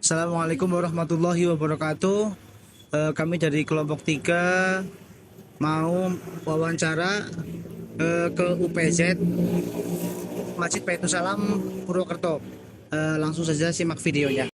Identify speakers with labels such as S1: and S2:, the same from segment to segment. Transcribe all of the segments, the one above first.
S1: Assalamualaikum warahmatullahi wabarakatuh. Kami dari kelompok 3 mau wawancara ke UPZ Masjid Baitul Salam Purwokerto. Langsung saja simak videonya.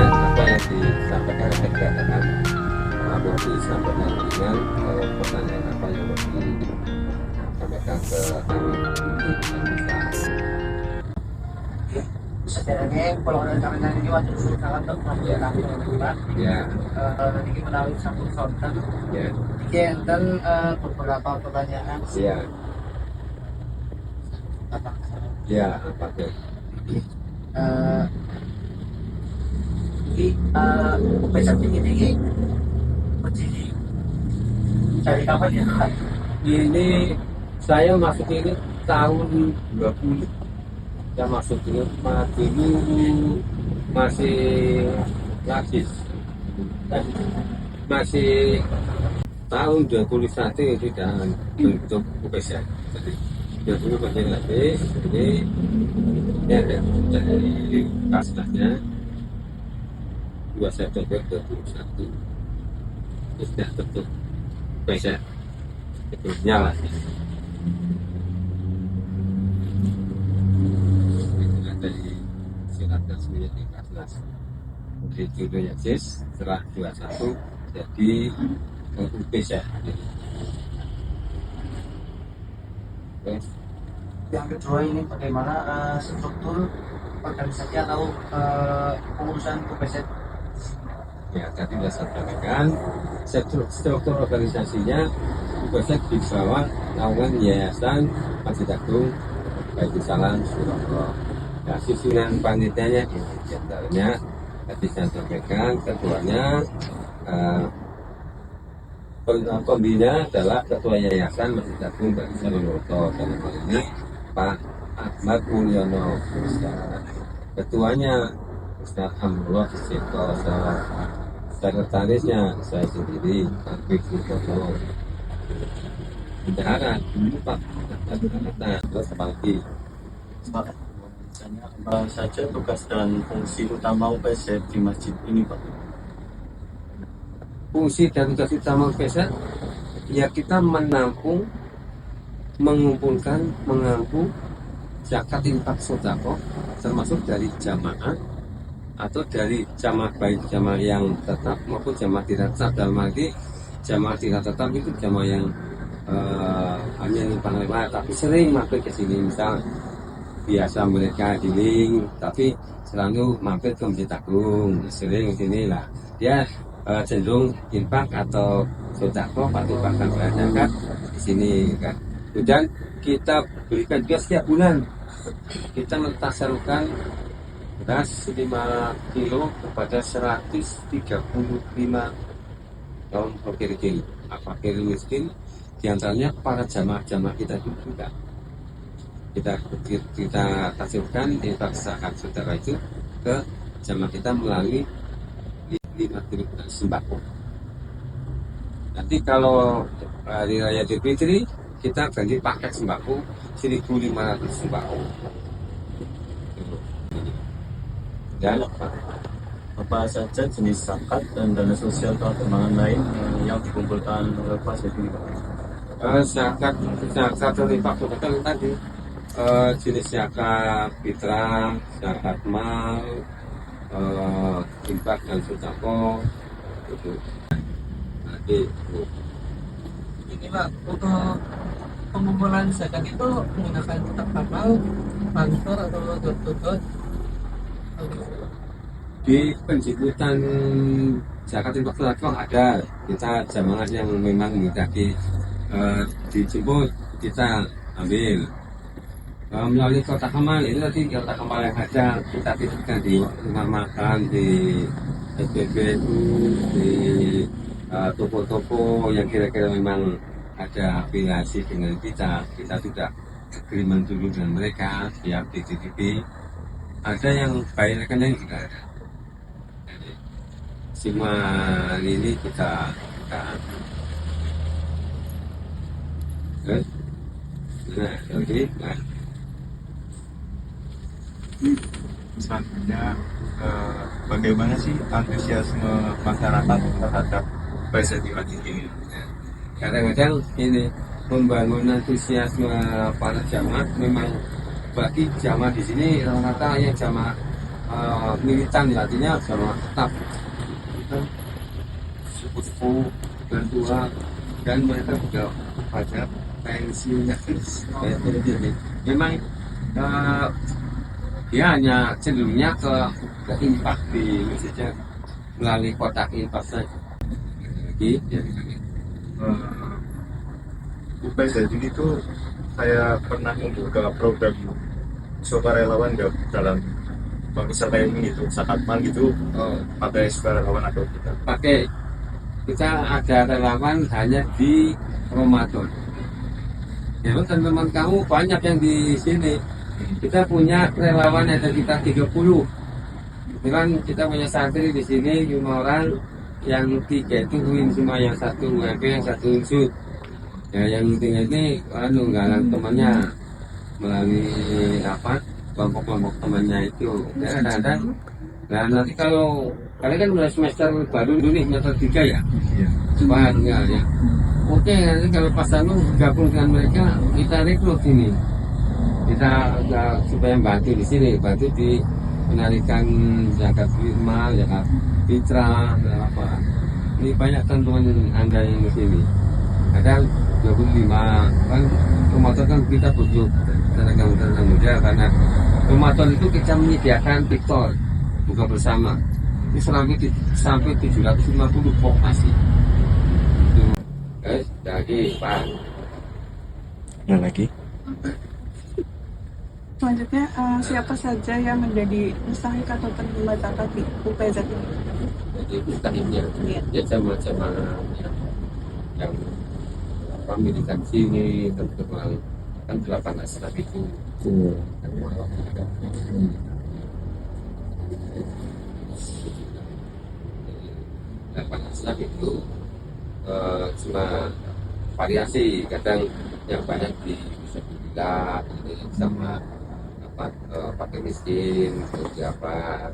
S2: Apa yang disampaikan kegiatan mau disampaikan dengan pertanyaan apa yang mau disampaikan ke kami
S3: Sebenarnya kalau ada tangan ini waktu sudah sangat terkenal
S2: ya
S3: ini melalui satu konten
S2: ya
S3: dan beberapa pertanyaan
S2: ya
S3: apa
S2: ya apa tuh
S3: ini UPZ ini berdiri dari kapan ya?
S2: ini saya masuk ini tahun 20. Saya masuk ini dulu masih lapis masih tahun 21 itu dan bentuk UPZ. Jadi 20 masih lapis, ini ada dari kasnahnya 2 September 2021 itu sudah bentuk UPZ itu nyala. Dari silat resminya di Kasnas dari judulnya JIS setelah 21 jadi UPZ.
S3: Yang kedua ini bagaimana struktur organisasi atau pengurusan UPZ?
S2: Ya tadi sudah saya sampaikan struktur organisasinya UPZ di bawah naungan Yayasan Masjid Agung Baitul Salam Purwokerto. Nah, susunan panitianya ini diantaranya tadi saya sampaikan ketuanya pembina adalah ketua Yayasan Masjid Agung Baitul Salam Purwokerto dalam hal ini Pak Ahmad Mulyono. Ketuanya Ustaz Hamdullah Sito. Sekretarisnya saya sendiri Pak Fikri. Bendahara dulu Pak terus apalagi
S4: Apa saja tugas dan fungsi utama UPZ di masjid ini, Pak?
S2: fungsi dan tugas utama UPZ ya kita menampung, mengumpulkan, mengampu zakat infak sedekah termasuk dari jamaah atau dari jamaah baik jamaah yang tetap maupun jamaah tidak tetap. Dalam arti jamaah tidak tetap itu jamaah yang hanya numpang lewat tapi sering mampir ke sini, misal biasa mereka healing tapi selalu mampir ke Masjid Agung, sering ke sini lah dia cenderung infak atau sedekah atau bahkan bayar zakat di sini kan. Kemudian kita berikan juga setiap bulan kita mentasarufkan beras 5 kilo kepada 135 kaum fakir miskin, diantaranya para jamaah-jamaah kita juga kita tasirkan infak zakat saudara itu ke jamaah kita melalui 5 kilo sembako. Nanti kalau hari raya Idul Fitri kita ganti paket sembako 1.500 sembako. Dan
S4: Apa saja jenis zakat dan dana sosial atau perkembangan lain yang dikumpulkan oleh UPZ ini, Pak?
S2: zakat dan infak sedekah tadi jenis zakat fitrah, zakat mal, infak dan sedekah itu. Nanti
S3: Ini Pak, untuk pengumpulan zakat itu menggunakan kotak amal, transfer atau door-to-door?
S2: di penjemputan zakat infak sedekah ada kita jamaah yang memang menghendaki dijemput kita ambil melalui kotak amal ini. Tadi kotak amal yang ada kita titipkan di rumah makan, di SPBU, di toko-toko yang kira-kira memang ada afiliasi dengan kita sudah agreement dulu dengan mereka via PTTP. Ada yang bayar rekening juga ada. Jadi, semua ini kita nah, oke, nah.
S5: Selanjutnya, bagaimana sih antusiasme masyarakat terhadap bahasa Diwati ini?
S2: Kadang-kadang ini membangun antusiasme para jamaah memang bagi jamaah di sini rata-rata yang jamaah militan, artinya jamaah tetap suku-suku berdua, dan mereka juga pada pensiunnya. Memang dia hanya cenderungnya ke infak di saja melalui kotak infak saja. Gitu.
S5: UPZ ini tuh saya pernah membuka program sukarelawan dalam misalnya ini gitu, sakatmal gitu, pakai sukarelawan atau kita
S2: Pakai kita ada relawan hanya di Ramadan. Ya, teman-teman kamu banyak yang di sini. Kita punya relawan ada kita 30. Kan kita punya santri di sini 5 orang, yang 3 itu win semua, yang 1 WP, yang 1 unsur. Ya, yang 3 ini galang temannya melalui kelompok-kelompok temannya itu. Ya, kadang-kadang. Nah, nanti kalau kalian kan mulai semester baru dulu nih, semester 3 ya. Coba ya. Oke, nanti kalau pas gabung dengan mereka, kita rekrut ini. Kita supaya bantu di sini, bantu di penarikan zakat firma, zakat fitrah, apa. Ini banyak teman-teman Anda yang di sini. Kadang 25 kan Ramadan kan kita butuh tenaga muda, karena Ramadan itu kita menyediakan tiktok buka bersama. Ini sampai 750 vokasi. Lagi Pak.
S5: Nah lagi
S6: Selanjutnya, siapa saja yang menjadi mustahik atau penerima zakat di UPZ ini?
S2: Jadi mustahiknya ya sama-sama yang militan sini, teman-teman kan 8 asraf itu. Delapan asraf itu cuma variasi, kadang yang banyak di Bismillah sama pakai miskin, siapa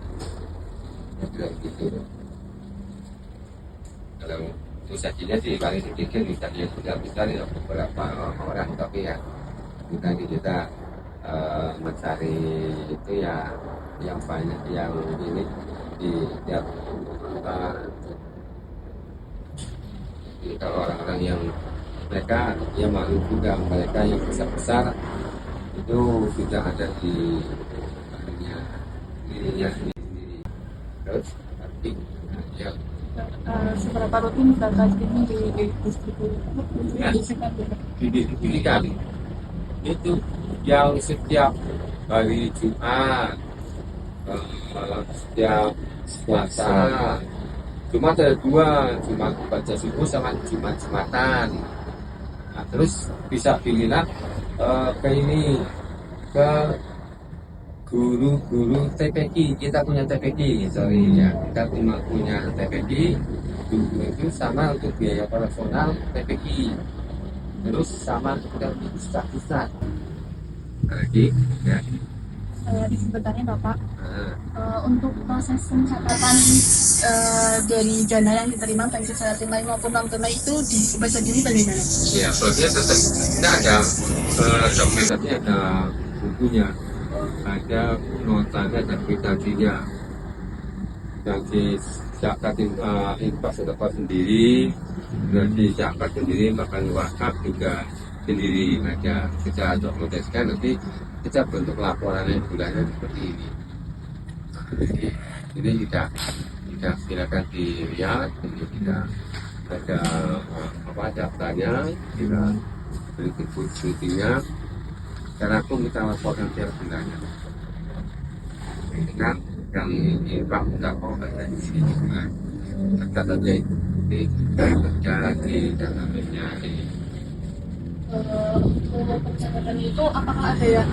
S2: gitu. Kalau musyajinya sih paling sedikit, misalnya sudah besar ya beberapa orang, tapi ya kita mencari itu ya yang banyak, yang ini di tiap kalau orang-orang yang mereka yang malu juga, mereka yang besar-besar itu sudah ada di dirinya sendiri. Terus ya
S6: Seberapa rutin zakat ini didistribusikan?
S2: didirikan itu yang setiap hari Jumat, setiap puasa. Jumat ada 2, Jumat baca subuh sama Jumat Jumatan. Nah, terus bisa pilihlah ke ini, ke guru-guru TPQ. Kita punya TPQ, ya, kita punya TPQ dulu itu, sama untuk biaya operasional TPQ, terus sama juga di pusat lagi ya.
S6: Di sebenarnya Bapak, untuk proses pencatatan dari dana yang diterima baik secara tunai maupun non tunai itu di UPZ ini bagaimana?
S2: Ya, prosesnya tetap kita ada dokumentasinya, ada bukunya, ada notanya, ada kwitansinya. Nanti zakat infak sedekah sendiri, nanti zakat sendiri, bahkan wakaf juga sendiri aja. Kita dokumentasikan, nanti kita bentuk laporannya bulannya seperti ini. Jadi ini kita silakan dilihat, ini kita ada daftarnya, kita beri buktinya, secara pun kita laporkan tiap bulannya. Ini kan yang infak tidak mau ada di sini juga, catatnya ini kerja di dalamnya ini
S6: Untuk pencatatan itu apakah ada yang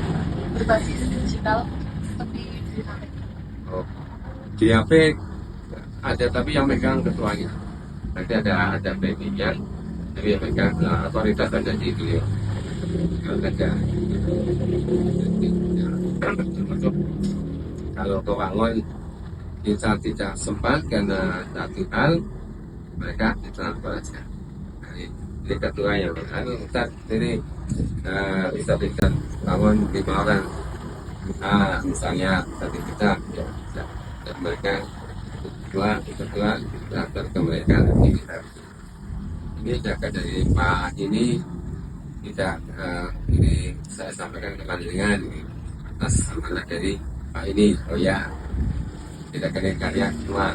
S6: berbasis digital seperti di HP?
S2: Oh, di HP ada, tapi yang megang ketuanya. Nanti ada PB-nya, tapi yang megang otoritas ada di beliau. Ada. Termasuk kalau kewangun kita tidak sempat karena satu hal, mereka ditransfer aja. Ini ketua yang Ustaz ini bisa berikan bangun 5 orang. Misalnya tadi kita ya, bisa. Dan mereka ketua transfer ke mereka nanti kita. Ini jaga dari Pak ini tidak ini saya sampaikan ke panjenengan atas amanah dari Pak ini. Oh ya, tidak kena karya semua.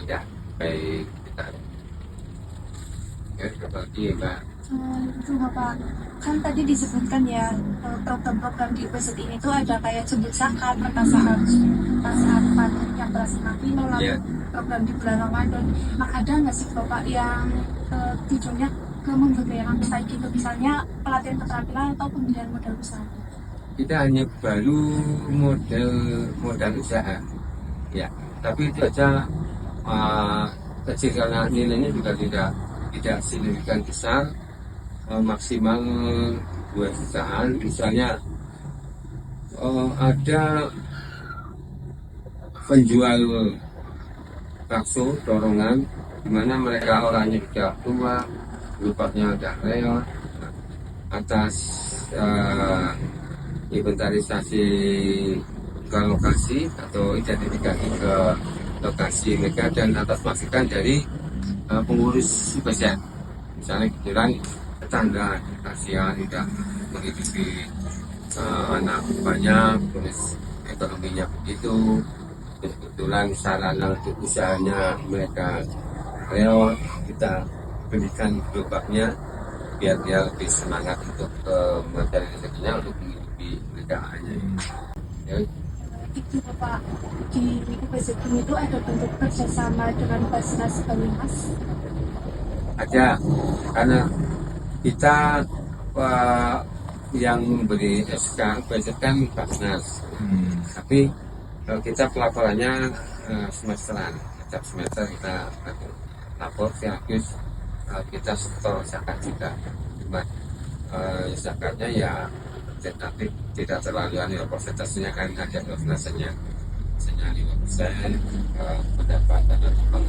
S2: Ya, baik kita. Ya, seperti Mbak.
S6: Itu Bapak, kan tadi disebutkan ya program-program di UPZ ini tuh ada kayak jemput zakat, pertasahan pagi yang beras 6 kilo, lalu
S2: Iya.
S6: program di bulan Ramadan. Nah ada nggak sih Bapak yang tujuannya ke memberdayakan kayak gitu, misalnya pelatihan keterampilan atau pembinaan modal usaha?
S2: Kita hanya baru modal usaha, ya. Tapi itu aja kecil karena nilainya juga tidak signifikan besar. Maksimal 2 jutaan. Misalnya ada penjual bakso dorongan di mana mereka orangnya sudah tua, lupatnya udah reot. Atas inventarisasi ke lokasi atau identifikasi ke lokasi mereka dan atas masukan dari pengurus UPZ. Misalnya kebetulan tetangga kasihan tidak menghidupi anak banyak, terus ekonominya begitu, terus kebetulan sarana untuk usahanya mereka reot, kita berikan gerobaknya biar dia lebih semangat untuk mencari rezekinya untuk menghidupi mereka hanya. Ya,
S6: Itu Bapak, di UPZ ini tuh ada bentuk kerjasama dengan Basnas Banyumas?
S2: ada, karena kita yang memberi SK budget kan Basnas, tapi kita pelaporannya semesteran. Setiap semester kita lapor sekaligus kita setor zakat juga. Cuma zakatnya ya tetapi tidak terlalu aneh, persentasenya kan ada persentasenya, misalnya 5% pendapatan atau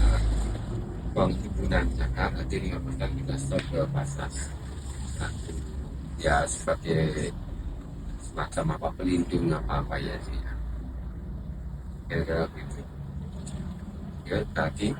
S2: penghimpunan zakat, nanti 5% kita setor ke Basnas. Nah, ya sebagai semacam apa pelindung apa ya sih, kira-kira gitu. Ya tadi